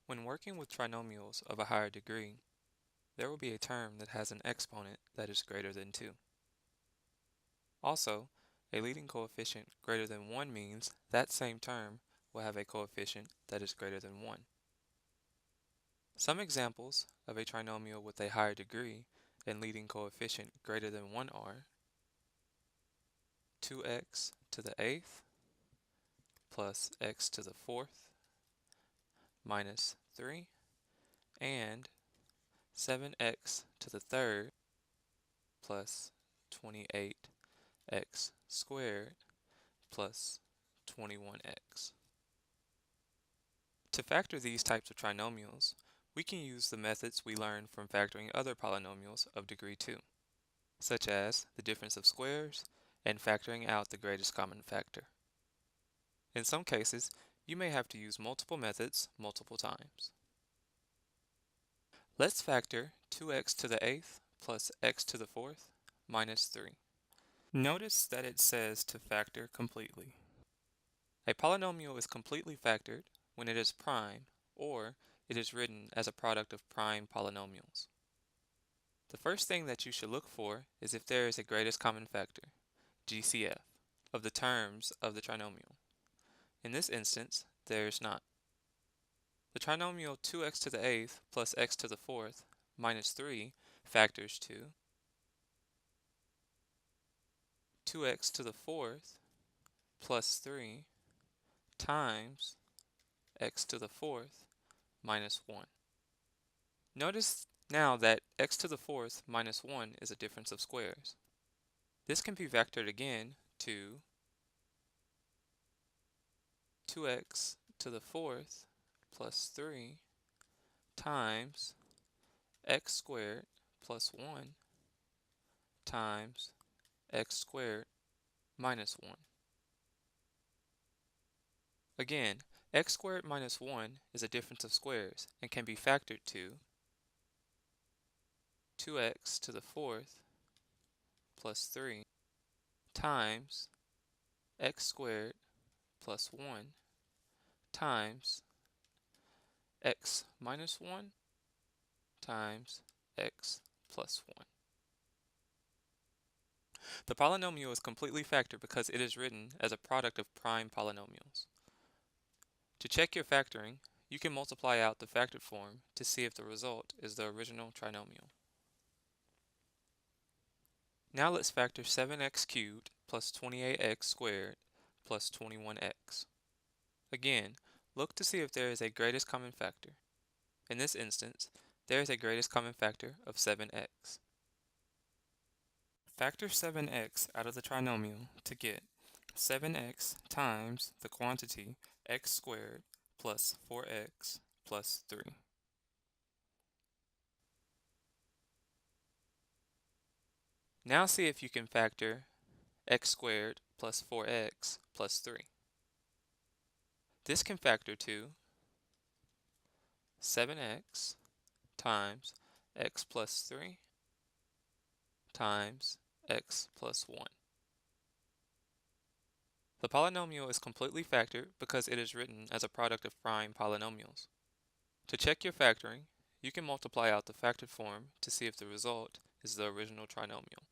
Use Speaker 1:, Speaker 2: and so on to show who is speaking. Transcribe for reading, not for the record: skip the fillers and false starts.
Speaker 1: When working with trinomials of a higher degree, there will be a term that has an exponent that is greater than 2. Also, a leading coefficient greater than 1 means that same term will have a coefficient that is greater than 1. Some examples of a trinomial with a higher degree and leading coefficient greater than 1 are 2x to the 8th plus x to the 4th minus 3 and 7x to the 3rd plus 28x squared plus 21x. To factor these types of trinomials, we can use the methods we learned from factoring other polynomials of degree 2, such as the difference of squares and factoring out the greatest common factor. In some cases, you may have to use multiple methods multiple times. Let's factor 2x to the 8th plus x to the 4th minus 3. Notice that it says to factor completely. A polynomial is completely factored when it is prime, or it is written as a product of prime polynomials. The first thing that you should look for is if there is a greatest common factor, GCF, of the terms of the trinomial. In this instance, there is not. The trinomial 2x to the 8th plus x to the 4th minus 3 factors to 2x to the 4th plus 3 times x to the 4th minus 1. Notice now that x to the 4th minus 1 is a difference of squares. This can be factored again to 2x to the 4th plus 3 times x squared plus 1 times x squared minus 1. Again, x squared minus 1 is a difference of squares and can be factored to 2x to the 4th plus 3 times x squared plus 1 times x minus 1 times x plus 1. The polynomial is completely factored because it is written as a product of prime polynomials. To check your factoring, you can multiply out the factored form to see if the result is the original trinomial. Now let's factor 7x cubed plus 28x squared plus 21x. Again, look to see if there is a greatest common factor. In this instance, there is a greatest common factor of 7x. Factor 7x out of the trinomial to get 7x times the quantity x squared plus 4x plus 3. Now see if you can factor x squared plus 4x plus 3. This can factor to 7x times x plus 3 times x plus 1. The polynomial is completely factored because it is written as a product of prime polynomials. To check your factoring, you can multiply out the factored form to see if the result is the original trinomial.